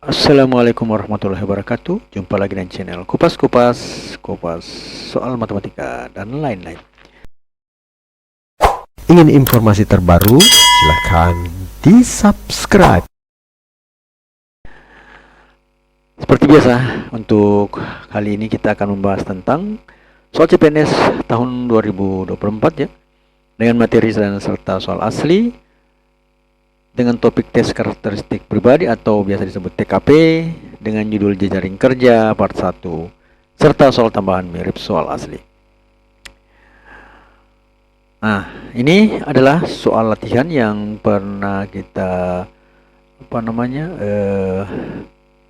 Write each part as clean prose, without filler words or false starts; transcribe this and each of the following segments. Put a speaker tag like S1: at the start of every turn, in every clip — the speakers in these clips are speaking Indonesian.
S1: Assalamualaikum warahmatullahi wabarakatuh. Jumpa lagi dengan channel Kupas soal matematika dan lain-lain.
S2: Ingin informasi terbaru? Silahkan di-subscribe.
S1: Seperti biasa, untuk kali ini kita akan membahas tentang soal CPNS tahun 2024 ya, dengan materi dan serta soal asli, dengan topik tes karakteristik pribadi atau biasa disebut TKP, dengan judul jejaring kerja part 1, serta soal tambahan mirip soal asli. Nah, ini adalah soal latihan yang pernah kita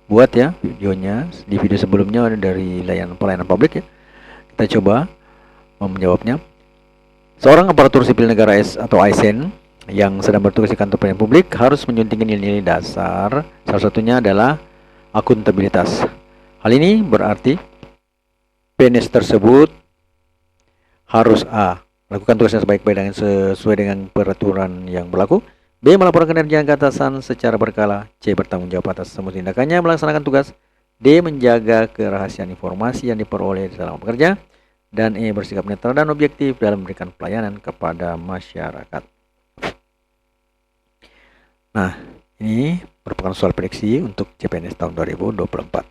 S1: buat ya videonya di video sebelumnya dari pelayanan publik ya. Kita coba menjawabnya. Seorang aparatur sipil negara atau ASN yang sedang bertugas di kantor pelayanan publik harus menyuntingkan nilai-nilai dasar. Salah satunya adalah akuntabilitas. Hal ini berarti PNS tersebut harus A. Lakukan tugasnya sebaik-baik dan sesuai dengan peraturan yang berlaku. B. Melaporkan kinerja ke atasan secara berkala. C. Bertanggung jawab atas semua tindakannya melaksanakan tugas. D. Menjaga kerahasiaan informasi yang diperoleh selama bekerja. Dan E. Bersikap netral dan objektif dalam memberikan pelayanan kepada masyarakat. Nah, ini merupakan soal prediksi untuk CPNS tahun 2024.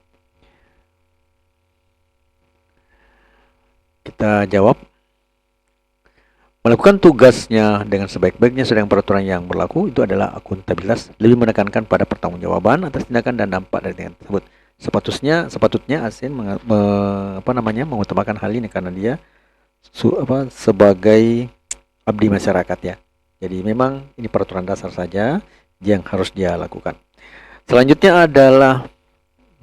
S1: Kita jawab. Melakukan tugasnya dengan sebaik-baiknya sedang peraturan yang berlaku itu adalah akuntabilitas, lebih menekankan pada pertanggungjawaban atas tindakan dan dampak dari tindakan tersebut. Sepatutnya ASN mengutamakan hal ini karena dia sebagai abdi masyarakat ya. Jadi memang ini peraturan dasar saja yang harus dia lakukan. Selanjutnya adalah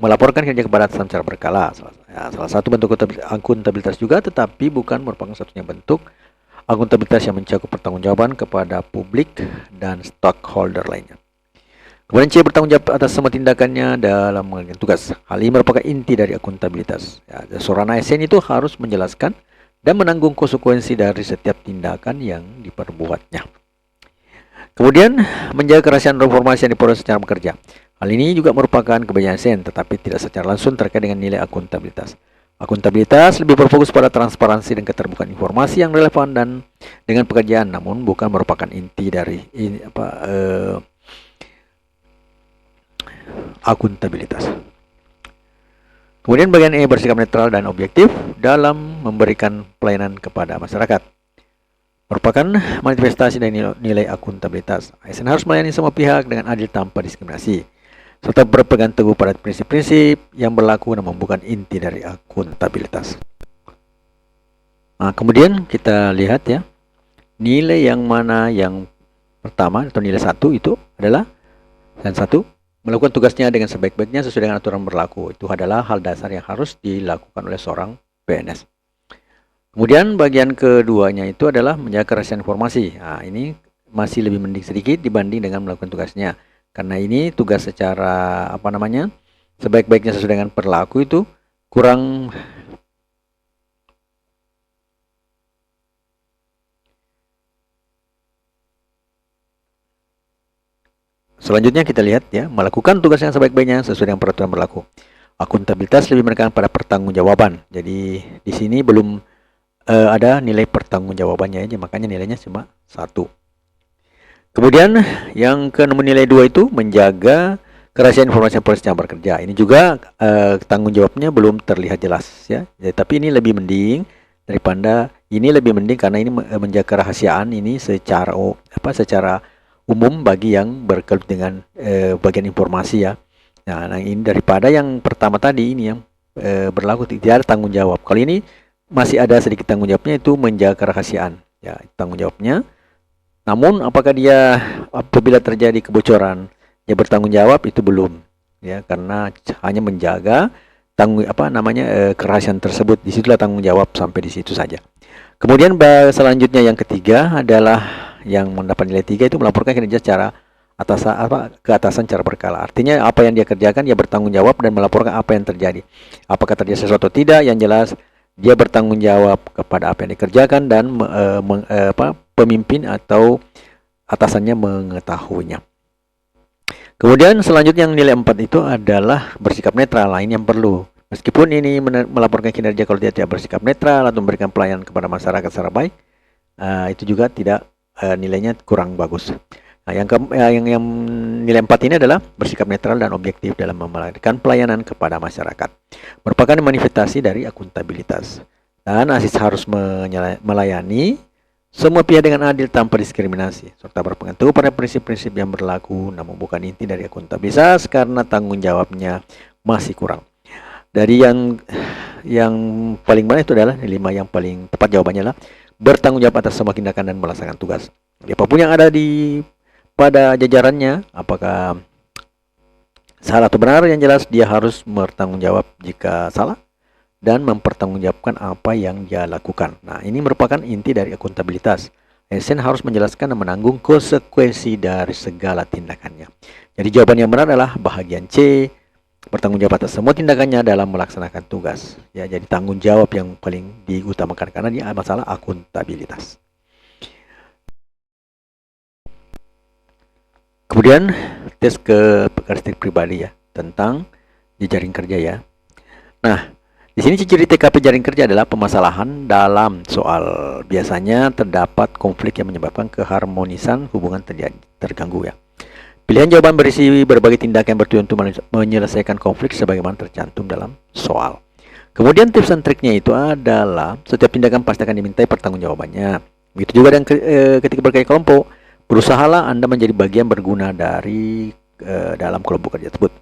S1: melaporkan kinerja kepada atasan secara berkala. Salah satu bentuk akuntabilitas juga, tetapi bukan merupakan satunya bentuk akuntabilitas yang mencakup pertanggungjawaban kepada publik dan stakeholder lainnya. Kemudian C. Bertanggung jawab atas semua tindakannya dalam mengerjakan tugas. Hal ini merupakan inti dari akuntabilitas. Seorang ASN itu harus menjelaskan dan menanggung konsekuensi dari setiap tindakan yang diperbuatnya. Kemudian menjaga kerahasiaan informasi yang diperoleh secara bekerja. Hal ini juga merupakan kebijakan ASN, tetapi tidak secara langsung terkait dengan nilai akuntabilitas. Akuntabilitas lebih berfokus pada transparansi dan keterbukaan informasi yang relevan dan dengan pekerjaan, namun bukan merupakan inti dari akuntabilitas. Kemudian bagian E. Bersikap netral dan objektif dalam memberikan pelayanan kepada masyarakat. Merupakan manifestasi dari nilai akuntabilitas. ASN harus melayani semua pihak dengan adil tanpa diskriminasi, serta berpegang teguh pada prinsip-prinsip yang berlaku dan bukan inti dari akuntabilitas. Nah, kemudian kita lihat ya, nilai yang mana yang pertama atau nilai 1 itu adalah dan 1, melakukan tugasnya dengan sebaik-baiknya sesuai dengan aturan berlaku. Itu adalah hal dasar yang harus dilakukan oleh seorang PNS. Kemudian bagian keduanya itu adalah menjaga kerahasiaan informasi. Nah, ini masih lebih mending sedikit dibanding dengan melakukan tugasnya. Karena ini tugas secara sebaik-baiknya sesuai dengan berlaku itu kurang. Selanjutnya kita lihat ya, melakukan tugas yang sebaik-baiknya sesuai dengan peraturan berlaku. Akuntabilitas lebih menekankan pada pertanggungjawaban. Jadi di sini belum ada nilai pertanggungjawabannya aja, makanya nilainya cuma 1. Kemudian yang ke nomor nilai 2 itu menjaga kerahasiaan informasi polisi yang bekerja. Ini juga tanggung jawabnya belum terlihat jelas ya. Tapi ini lebih mending karena ini menjaga kerahasiaan ini secara umum bagi yang berkaitan dengan bagian informasi ya. Nah, ini daripada yang pertama tadi ini yang berlaku tidak ada tanggung jawab. Kali ini masih ada sedikit tanggung jawabnya, itu menjaga kerahasiaan ya, tanggung jawabnya. Namun apakah dia apabila terjadi kebocoran dia bertanggung jawab, itu belum ya, karena hanya menjaga kerahasiaan tersebut. Disitulah tanggung jawab, sampai di situ saja. Kemudian selanjutnya yang ketiga adalah yang mendapat nilai 3 itu melaporkan kinerja secara ke atasan secara berkala. Artinya apa yang dia kerjakan dia bertanggung jawab dan melaporkan apa yang terjadi. Apakah terjadi sesuatu atau tidak, yang jelas dia bertanggung jawab kepada apa yang dikerjakan dan pemimpin atau atasannya mengetahuinya. Kemudian selanjutnya yang nilai 4 itu adalah bersikap netral. Lain yang perlu. Meskipun ini melaporkan kinerja kalau dia tidak bersikap netral atau memberikan pelayanan kepada masyarakat secara baik, itu juga tidak nilainya kurang bagus. Nah, yang nilai 4 ini adalah bersikap netral dan objektif dalam memberikan pelayanan kepada masyarakat. Merupakan manifestasi dari akuntabilitas. Dan ASIS harus melayani semua pihak dengan adil tanpa diskriminasi, serta berpegang teguh pada prinsip-prinsip yang berlaku, namun bukan inti dari akuntabilitas karena tanggung jawabnya masih kurang. Dari yang paling mana itu adalah 5 yang paling tepat jawabannya adalah bertanggung jawab atas semua tindakan dan melaksanakan tugas. Jadi, apapun yang ada pada jajarannya, apakah salah atau benar, yang jelas dia harus bertanggung jawab jika salah dan mempertanggungjawabkan apa yang dia lakukan. Nah, ini merupakan inti dari akuntabilitas. ASN harus menjelaskan dan menanggung konsekuensi dari segala tindakannya. Jadi jawaban yang benar adalah bahagian C, bertanggung jawab atas semua tindakannya dalam melaksanakan tugas. Ya, jadi tanggung jawab yang paling diutamakan karena dia masalah akuntabilitas. Kemudian tes ke karakteristik pribadi ya tentang jejaring kerja ya. Nah, di sini ciri TKP jaring kerja adalah permasalahan dalam soal. Biasanya terdapat konflik yang menyebabkan keharmonisan hubungan terganggu ya. Pilihan jawaban berisi berbagai tindakan yang bertujuan untuk menyelesaikan konflik sebagaimana tercantum dalam soal. Kemudian tips dan triknya itu adalah setiap tindakan pasti akan dimintai pertanggungjawabannya. Begitu juga dengan ketika berkarya kelompok, berusahalah Anda menjadi bagian berguna dari dalam kelompok kerja tersebut.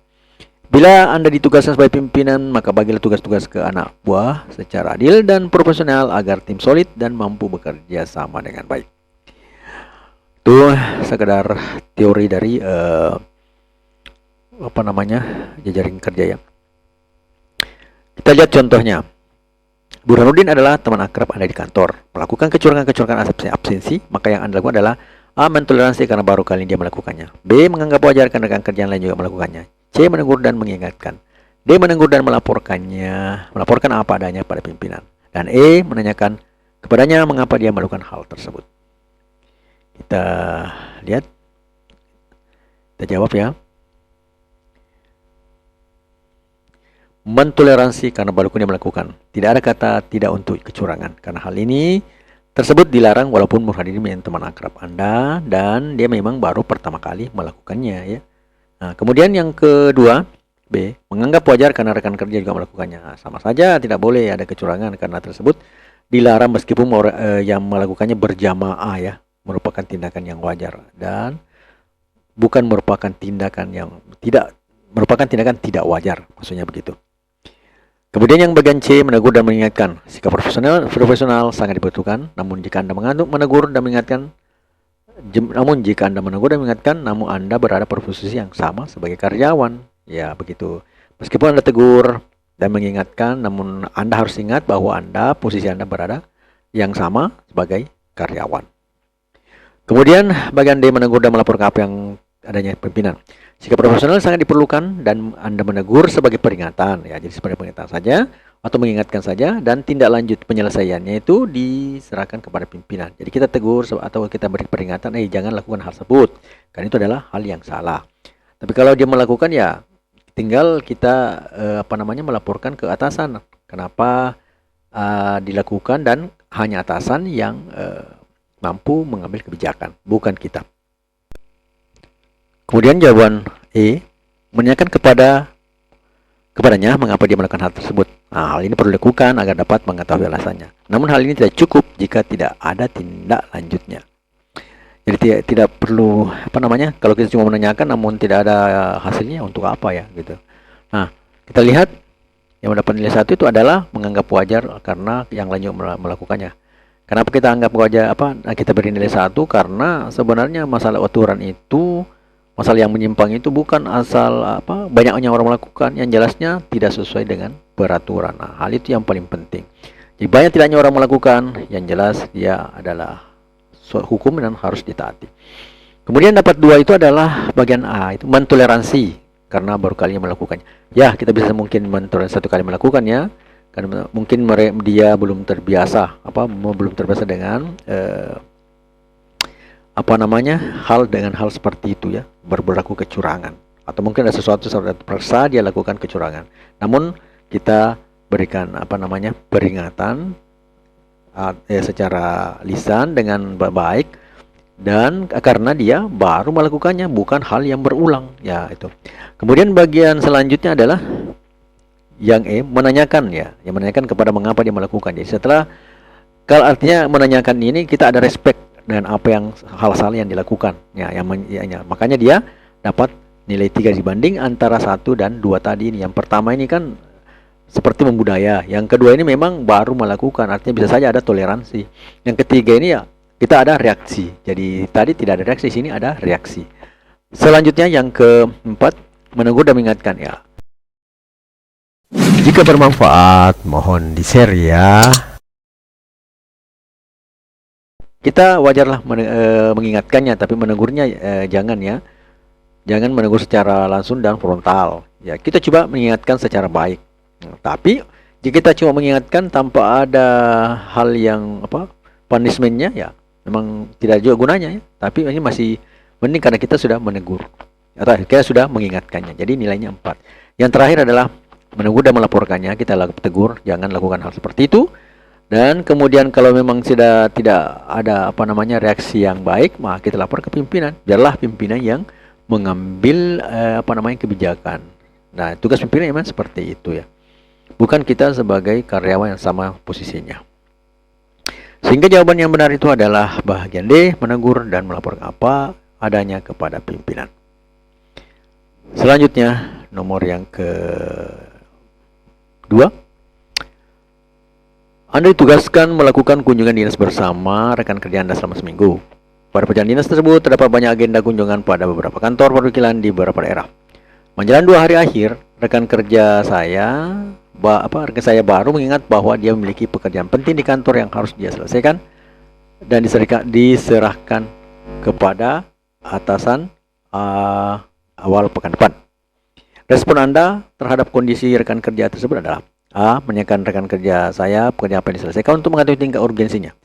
S1: Bila Anda ditugaskan sebagai pimpinan, maka bagilah tugas-tugas ke anak buah secara adil dan profesional agar tim solid dan mampu bekerja sama dengan baik. Itu sekedar teori dari jejaring kerja ya. Kita lihat contohnya. Burhanuddin adalah teman akrab Anda di kantor. Melakukan kecurangan-kecurangan absensi, maka yang Anda lakukan adalah A. Mentoleransi karena baru kali ini dia melakukannya. B. Menganggap wajar karena rekan kerja lain juga melakukannya. C. Menegur dan mengingatkan. D. Menegur dan melaporkan apa adanya pada pimpinan. Dan E. Menanyakan kepadanya mengapa dia melakukan hal tersebut. Kita lihat. Kita jawab ya. Mentoleransi karena baru dia melakukan. Tidak ada kata tidak untuk kecurangan. Karena hal ini tersebut dilarang walaupun Burhanuddin memang teman akrab Anda dan dia memang baru pertama kali melakukannya ya. Nah, kemudian yang kedua, B, menganggap wajar karena rekan kerja juga melakukannya. Nah, sama saja tidak boleh ada kecurangan karena tersebut dilarang meskipun yang melakukannya berjamaah ya, merupakan tindakan yang wajar dan bukan merupakan tindakan tidak wajar, maksudnya begitu. Kemudian yang bagian C, menegur dan mengingatkan. Sikap profesional sangat dibutuhkan, namun jika Anda menegur dan mengingatkan, namun Anda berada pada posisi yang sama sebagai karyawan. Ya, begitu. Meskipun Anda tegur dan mengingatkan, namun Anda harus ingat bahwa posisi Anda berada yang sama sebagai karyawan. Kemudian bagian D, menegur dan melaporkan apa yang adanya pimpinan. Sikap profesional sangat diperlukan dan Anda menegur sebagai peringatan. Ya, jadi sebagai peringatan saja atau mengingatkan saja dan tindak lanjut penyelesaiannya itu diserahkan kepada pimpinan. Jadi kita tegur atau kita beri peringatan, jangan lakukan hal tersebut. Karena itu adalah hal yang salah. Tapi kalau dia melakukan ya tinggal kita melaporkan ke atasan. Kenapa dilakukan dan hanya atasan yang mampu mengambil kebijakan, bukan kita. Kemudian jawaban E, menanyakan kepadanya mengapa dia melakukan hal tersebut. Nah, hal ini perlu dilakukan agar dapat mengetahui alasannya. Namun hal ini tidak cukup jika tidak ada tindak lanjutnya. Jadi tidak perlu kalau kita cuma menanyakan namun tidak ada hasilnya, untuk apa ya gitu. Nah, kita lihat yang mendapat nilai 1 itu adalah menganggap wajar karena yang lain juga melakukannya. Kenapa kita anggap wajar kita beri nilai 1? Karena sebenarnya masalah aturan itu, masalah yang menyimpang itu bukan asal banyaknya orang melakukan, yang jelasnya tidak sesuai dengan peraturan. Nah, hal itu yang paling penting. Jadi banyak tidaknya orang melakukan, yang jelas dia adalah hukum dan harus ditaati. Kemudian dapat 2 itu adalah bagian A, itu mentoleransi karena baru kali melakukannya. Ya, kita bisa mungkin mentoleransi 1 kali melakukannya karena mungkin dia belum terbiasa dengan hal dengan hal seperti itu ya, berlaku kecurangan, atau mungkin ada sesuatu seperti persa dia lakukan kecurangan. Namun kita berikan peringatan secara lisan dengan baik, dan karena dia baru melakukannya, bukan hal yang berulang ya itu. Kemudian bagian selanjutnya adalah yang menanyakan ya, yang menanyakan kepada mengapa dia melakukan. Jadi setelah, kalau artinya menanyakan ini, kita ada respect dengan apa yang hal-hal yang dilakukan ya, makanya dia dapat nilai 3 dibanding antara 1 dan 2 tadi ini. Yang pertama ini kan seperti membudaya, yang kedua ini memang baru melakukan, artinya bisa saja ada toleransi. Yang ketiga ini ya kita ada reaksi. Jadi tadi tidak ada reaksi, sini ada reaksi. Selanjutnya yang keempat, menegur dan mengingatkan ya.
S2: Jika bermanfaat, mohon di-share ya.
S1: Kita wajarlah mengingatkannya, tapi menegurnya jangan ya. Jangan menegur secara langsung dan frontal. Ya, kita coba mengingatkan secara baik. Tapi jika kita cuma mengingatkan tanpa ada hal yang punishment-nya, ya memang tidak juga gunanya ya. Tapi ini masih mending karena kita sudah menegur atau kita sudah mengingatkannya. Jadi nilainya 4. Yang terakhir adalah menegur dan melaporkannya. Kita tegur, jangan lakukan hal seperti itu. Dan kemudian kalau memang sudah tidak ada reaksi yang baik, maka kita lapor ke pimpinan. Biarlah pimpinan yang mengambil kebijakan. Nah, tugas pimpinan memang seperti itu ya. Bukan kita sebagai karyawan yang sama posisinya. Sehingga jawaban yang benar itu adalah bagian D, menegur dan melaporkan apa adanya kepada pimpinan. Selanjutnya, nomor yang kedua, Anda ditugaskan melakukan kunjungan dinas bersama rekan kerja Anda selama seminggu. Pada perjalanan dinas tersebut terdapat banyak agenda kunjungan pada beberapa kantor perwakilan di beberapa daerah. Menjelang 2 hari akhir, rekan saya baru mengingat bahwa dia memiliki pekerjaan penting di kantor yang harus dia selesaikan dan diserahkan kepada atasan awal pekan depan. Respon Anda terhadap kondisi rekan kerja tersebut adalah: A. Menanyakan rekan kerja saya pekerjaan apa yang diselesaikan untuk mengetahui tingkat urgensinya.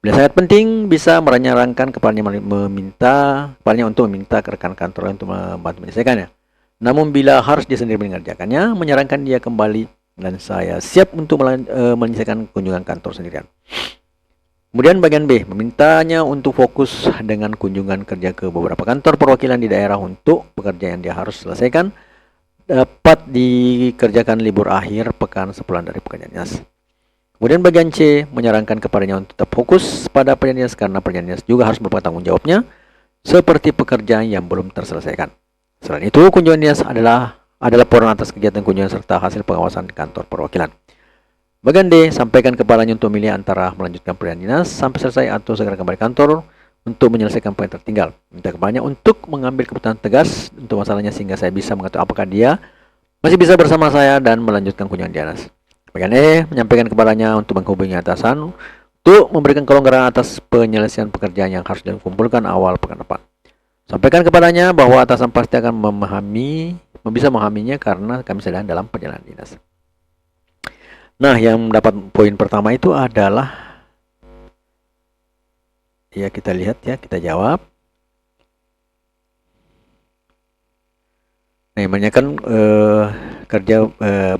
S1: Bila sangat penting, bisa menyarankan kepadanya untuk meminta ke rekan kantor untuk membantu menyelesaikannya. Namun bila harus dia sendiri mengerjakannya, menyarankan dia kembali dan saya siap untuk menyelesaikan kunjungan kantor sendirian. Kemudian bagian B, memintanya untuk fokus dengan kunjungan kerja ke beberapa kantor perwakilan di daerah untuk pekerjaan yang dia harus selesaikan dapat dikerjakan libur akhir pekan sebulan dari pekerjaan dinas. Kemudian bagian C, menyarankan kepadanya untuk tetap fokus pada pekerjaan dinas karena pekerjaan dinas juga harus merupakan tanggung jawabnya seperti pekerjaan yang belum terselesaikan. Selain itu, kunjungan dinas adalah laporan atas kegiatan kunjungan serta hasil pengawasan kantor perwakilan. Bagian D, sampaikan kepadanya untuk memilih antara melanjutkan pekerjaan dinas sampai selesai atau segera kembali kantor untuk menyelesaikan poin tertinggal. Minta kepadanya untuk mengambil keputusan tegas untuk masalahnya sehingga saya bisa mengetahui apakah dia masih bisa bersama saya dan melanjutkan kunjungan dinas. Bagian E, menyampaikan kepadanya untuk menghubungi atasan untuk memberikan kelonggaran atas penyelesaian pekerjaan yang harus dikumpulkan awal pekan depan. Sampaikan kepadanya bahwa atasan pasti akan bisa memahaminya karena kami sedang dalam perjalanan dinas. Nah, yang dapat poin pertama itu adalah ya, kita lihat ya, kita jawab. Nah, menanyakan kerja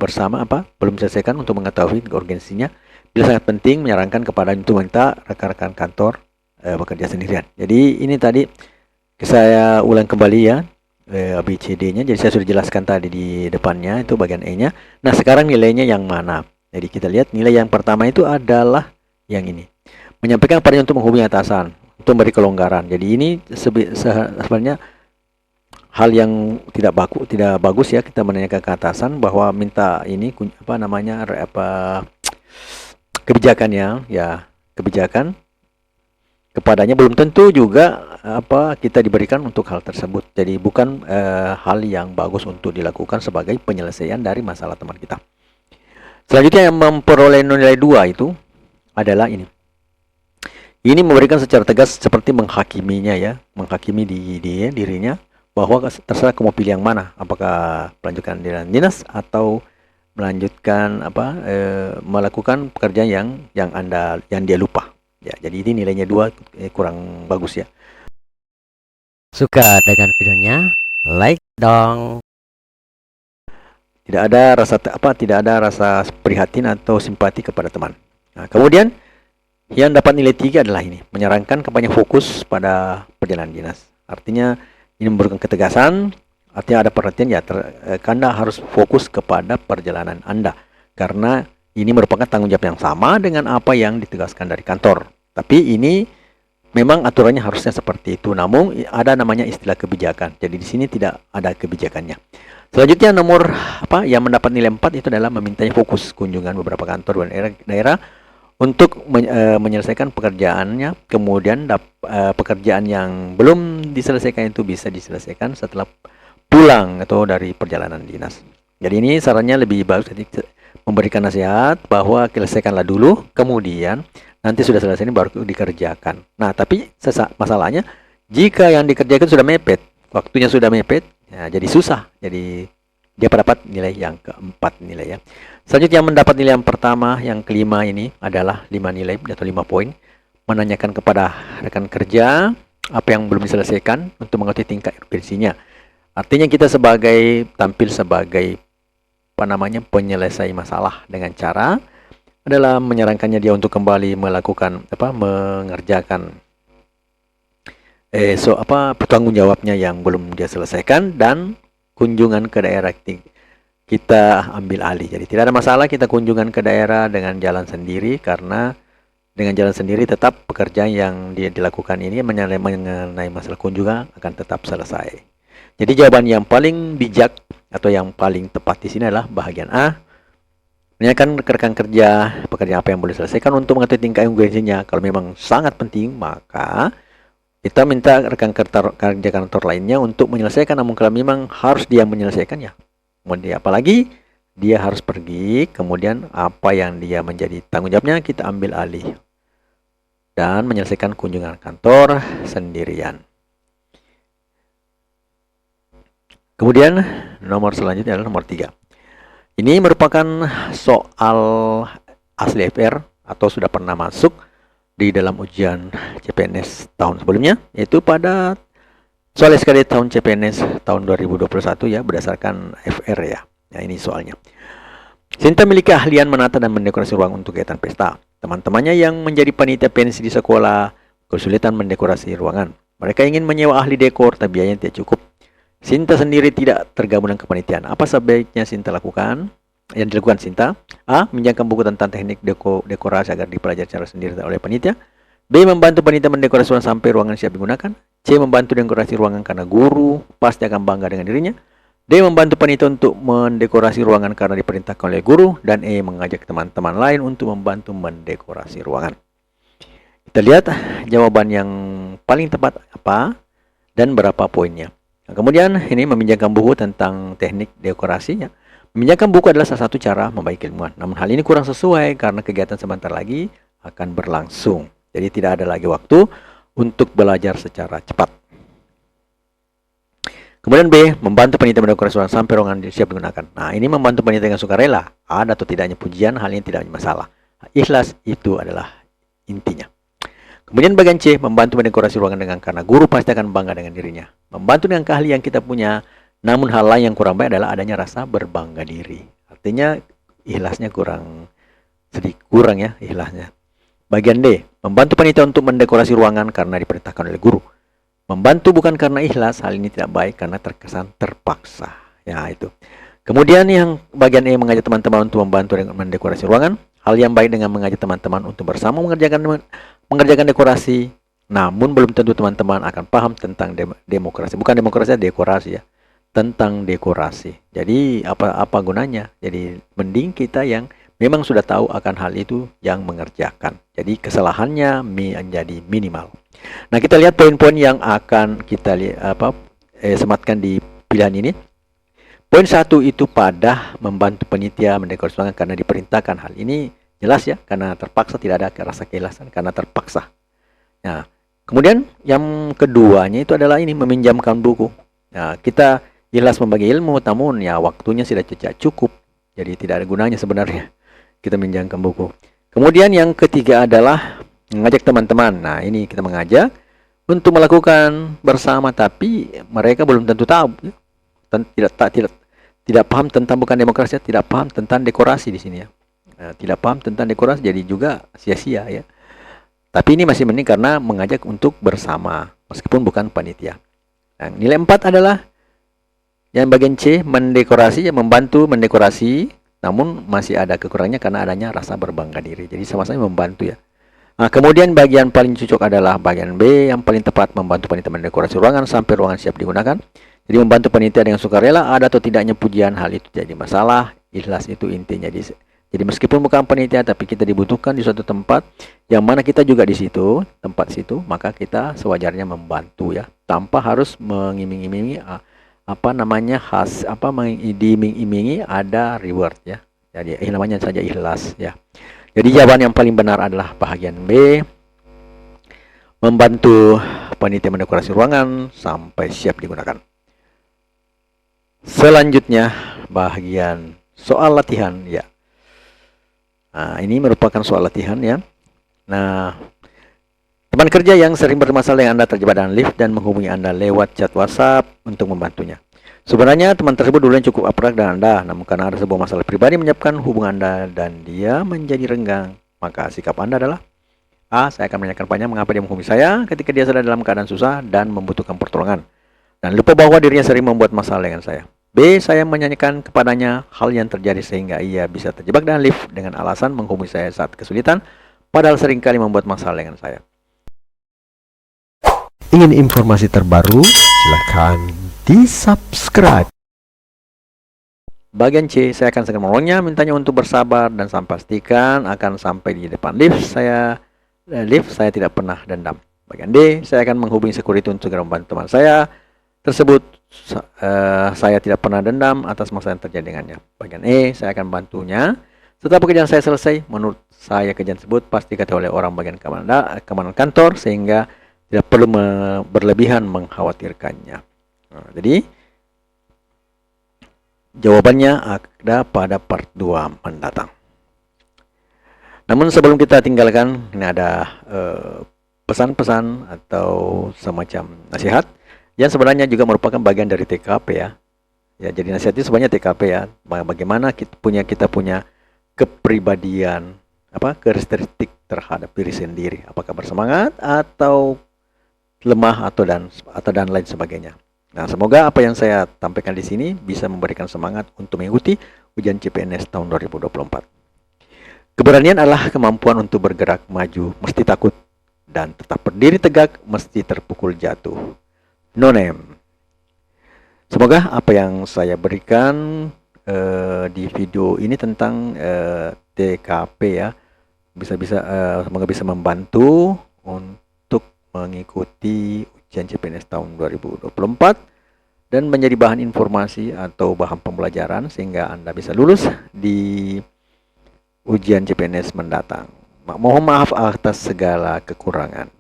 S1: bersama belum selesaikan untuk mengetahui urgensinya. Bila sangat penting, menyarankan kepada untuk minta rekan-rekan kantor bekerja sendirian. Jadi ini tadi saya ulang kembali ya, ABCD-nya. Jadi saya sudah jelaskan tadi di depannya, itu bagian E-nya. Nah, sekarang nilainya yang mana? Jadi kita lihat nilai yang pertama itu adalah yang ini. Menyampaikan kepadanya untuk menghubungi atasan, untuk memberi kelonggaran. Jadi ini sebenarnya hal yang tidak bagus ya, kita menanyakan ke atasan bahwa minta ini kebijakannya ya, kebijakan kepadanya belum tentu juga kita diberikan untuk hal tersebut. Jadi bukan hal yang bagus untuk dilakukan sebagai penyelesaian dari masalah teman kita. Selanjutnya yang memperoleh nilai 2 itu adalah ini. Ini memberikan secara tegas seperti menghakiminya ya, menghakimi dirinya bahwa terserah kamu pilih yang mana, apakah melanjutkan dinas atau melanjutkan melakukan pekerjaan yang dia lupa. Ya, jadi ini nilainya 2 kurang bagus ya.
S2: Suka dengan videonya? Like dong.
S1: Tidak ada rasa prihatin atau simpati kepada teman. Nah, kemudian yang dapat nilai 3 adalah ini, menyarankan kampanye fokus pada perjalanan dinas. Artinya ini memberikan ketegasan, artinya ada perhatian ya, Anda harus fokus kepada perjalanan Anda. Karena ini merupakan tanggung jawab yang sama dengan apa yang ditegaskan dari kantor. Tapi ini memang aturannya harusnya seperti itu, namun ada namanya istilah kebijakan. Jadi di sini tidak ada kebijakannya. Selanjutnya nomor yang mendapat nilai 4 itu adalah memintanya fokus kunjungan beberapa kantor dan daerah untuk menyelesaikan pekerjaannya. Kemudian pekerjaan yang belum diselesaikan itu bisa diselesaikan setelah pulang atau dari perjalanan dinas. Jadi ini sarannya lebih bagus memberikan nasihat bahwa selesaikanlah dulu, kemudian nanti sudah selesai ini baru dikerjakan. Nah, tapi masalahnya jika yang dikerjakan sudah mepet, waktunya sudah mepet, ya, jadi susah. Jadi dia dapat nilai yang keempat nilai ya. Selanjutnya mendapat nilai yang pertama, yang kelima ini adalah 5 nilai atau 5 poin. Menanyakan kepada rekan kerja apa yang belum diselesaikan untuk mengetahui tingkat urgensinya. Artinya kita tampil sebagai penyelesai masalah dengan cara adalah menyarankannya dia untuk kembali mengerjakan tanggung jawabnya yang belum dia selesaikan, dan kunjungan ke daerah kita ambil alih. Jadi tidak ada masalah kita kunjungan ke daerah dengan jalan sendiri, karena dengan jalan sendiri tetap pekerjaan yang dia dilakukan ini mengenai masalah kunjungan akan tetap selesai. Jadi jawaban yang paling bijak atau yang paling tepat di sini adalah bahagian A. Menanyakan rekan kerja pekerjaan apa yang boleh diselesaikan untuk mengetahui tingkat urgensinya. Kalau memang sangat penting, maka kita minta rekan kerja kantor lainnya untuk menyelesaikan. Namun kalau memang harus dia menyelesaikannya, kemudian apalagi dia harus pergi, kemudian apa yang dia menjadi tanggung jawabnya kita ambil alih dan menyelesaikan kunjungan kantor sendirian. Kemudian nomor selanjutnya adalah nomor 3. Ini merupakan soal asli FR atau sudah pernah masuk di dalam ujian CPNS tahun sebelumnya, yaitu pada soal SKD tahun CPNS tahun 2021 ya, berdasarkan FR ya. Nah, ini soalnya. Sinta memiliki keahlian menata dan mendekorasi ruang untuk kegiatan pesta. Teman-temannya yang menjadi panitia pensi di sekolah kesulitan mendekorasi ruangan. Mereka ingin menyewa ahli dekor, tapi biayanya tidak cukup. Sinta sendiri tidak tergabung dengan kepanitiaan. Apa sebaiknya Sinta lakukan? Yang dilakukan Sinta: A. Menjangkau buku tentang teknik dekorasi agar dipelajari secara sendiri oleh panitia. B. Membantu panitia mendekorasi ruangan sampai ruangan siap digunakan. C. Membantu dekorasi ruangan karena guru pasti akan bangga dengan dirinya. D. Membantu panitia untuk mendekorasi ruangan karena diperintahkan oleh guru. Dan E. Mengajak teman-teman lain untuk membantu mendekorasi ruangan. Kita lihat jawaban yang paling tepat apa dan berapa poinnya. Nah, kemudian ini meminjamkan buku tentang teknik dekorasinya. Meminjamkan buku adalah salah satu cara membaik ilmuwan. Namun hal ini kurang sesuai karena kegiatan sebentar lagi akan berlangsung. Jadi tidak ada lagi waktu untuk belajar secara cepat. Kemudian B. Membantu panitia mendekorasi ruangan sampai ruangan siap digunakan. Nah, ini membantu panitia dengan sukarela. Ada atau tidaknya pujian, hal ini tidak masalah. Ikhlas itu adalah intinya. Kemudian bagian C, membantu mendekorasi ruangan dengan karena guru pasti akan bangga dengan dirinya. Membantu dengan keahlian yang kita punya, namun hal lain yang kurang baik adalah adanya rasa berbangga diri. Artinya ikhlasnya kurang ya ikhlasnya. Bagian D, membantu panitia untuk mendekorasi ruangan karena diperintahkan oleh guru. Membantu bukan karena ikhlas, hal ini tidak baik karena terkesan terpaksa. Ya, itu. Kemudian yang bagian E, mengajak teman-teman untuk membantu dengan mendekorasi ruangan. Hal yang baik dengan mengajak teman-teman untuk bersama mengerjakan dekorasi, namun belum tentu teman-teman akan paham tentang demokrasi. Bukan demokrasi, dekorasi ya. Tentang dekorasi. Jadi apa gunanya? Jadi mending kita yang memang sudah tahu akan hal itu yang mengerjakan. Jadi kesalahannya menjadi minimal. Nah, kita lihat poin-poin yang akan kita sematkan di pilihan ini. Poin 1 itu pada membantu panitia mendekorasi ruangan karena diperintahkan. Hal ini jelas ya, karena terpaksa, tidak ada rasa keikhlasan karena terpaksa. Nah, kemudian yang keduanya itu adalah ini, meminjamkan buku. Nah, kita ikhlas membagi ilmu, namun ya waktunya sudah tidak cukup. Jadi tidak ada gunanya sebenarnya kita minjamkan buku. Kemudian yang ketiga adalah mengajak teman-teman. Nah, ini kita mengajak untuk melakukan bersama, tapi mereka belum tentu tahu, ya. Tidak paham tentang, bukan demokrasi, tidak paham tentang dekorasi di sini ya. Tidak paham tentang dekorasi, jadi juga sia-sia ya. Tapi ini masih mending karena mengajak untuk bersama meskipun bukan panitia. Nah, nilai 4 adalah yang bagian C, mendekorasi, ya, membantu mendekorasi, namun masih ada kekurangannya karena adanya rasa berbangga diri. Jadi sama-sama membantu ya. Nah, kemudian bagian paling cocok adalah bagian B, yang paling tepat membantu panitia mendekorasi ruangan sampai ruangan siap digunakan. Jadi membantu panitia dengan sukarela, ada atau tidaknya pujian, hal itu jadi masalah. Ikhlas itu intinya. Jadi meskipun bukan panitia, tapi kita dibutuhkan di suatu tempat yang mana kita juga di situ, tempat situ, maka kita sewajarnya membantu ya, tanpa harus mengiming-imingi diiming-imingi ada reward ya. Jadi namanya saja ikhlas ya. Jadi jawaban yang paling benar adalah bagian B, membantu panitia mendekorasi ruangan sampai siap digunakan. Selanjutnya bagian soal latihan ya. Nah, ini merupakan soal latihan ya. Nah, teman kerja yang sering bermasalah dengan Anda terjebak dalam lift dan menghubungi Anda lewat chat WhatsApp untuk membantunya. Sebenarnya teman tersebut dulunya cukup akrab dengan Anda, namun karena ada sebuah masalah pribadi menyebabkan hubungan Anda dan dia menjadi renggang. Maka sikap Anda adalah A. Saya akan menanyakan padanya mengapa dia menghubungi saya ketika dia sedang dalam keadaan susah dan membutuhkan pertolongan, dan lupa bahwa dirinya sering membuat masalah dengan saya. B. Saya menyanyikan kepadanya hal yang terjadi sehingga ia bisa terjebak dalam lift dengan alasan menghubungi saya saat kesulitan, padahal seringkali membuat masalah dengan saya.
S2: Ingin informasi terbaru? Silakan di-subscribe.
S1: Bagian C, saya akan segera menolongnya, mintanya untuk bersabar dan saya pastikan akan sampai di depan lift. Saya tidak pernah dendam. Bagian D, saya akan menghubungi security untuk segera membantu teman saya tersebut. Saya tidak pernah dendam atas masalah yang terjadi dengannya. Bagian E, saya akan bantunya setelah pekerjaan saya selesai. Menurut saya kerjaan tersebut pasti diketahui oleh orang bagian keamanan kantor sehingga tidak perlu berlebihan mengkhawatirkannya. Nah, jadi jawabannya ada pada part 2 mendatang. Namun sebelum kita tinggalkan, ini ada pesan-pesan atau semacam nasihat yang sebenarnya juga merupakan bagian dari TKP ya. Ya, jadi nasihat itu sebenarnya TKP ya. Bagaimana kita punya kepribadian, karakteristik terhadap diri sendiri, apakah bersemangat atau lemah atau dan lain sebagainya. Nah, semoga apa yang saya sampaikan di sini bisa memberikan semangat untuk mengikuti ujian CPNS tahun 2024. Keberanian adalah kemampuan untuk bergerak maju, mesti takut, dan tetap berdiri tegak, mesti terpukul jatuh. No name. Semoga apa yang saya berikan di video ini tentang TKP ya, semoga bisa membantu untuk mengikuti ujian CPNS tahun 2024 dan menjadi bahan informasi atau bahan pembelajaran sehingga Anda bisa lulus di ujian CPNS mendatang. Mohon maaf atas segala kekurangan.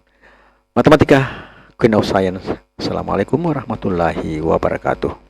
S1: Matematika, Queen of Science. Assalamualaikum warahmatullahi wabarakatuh.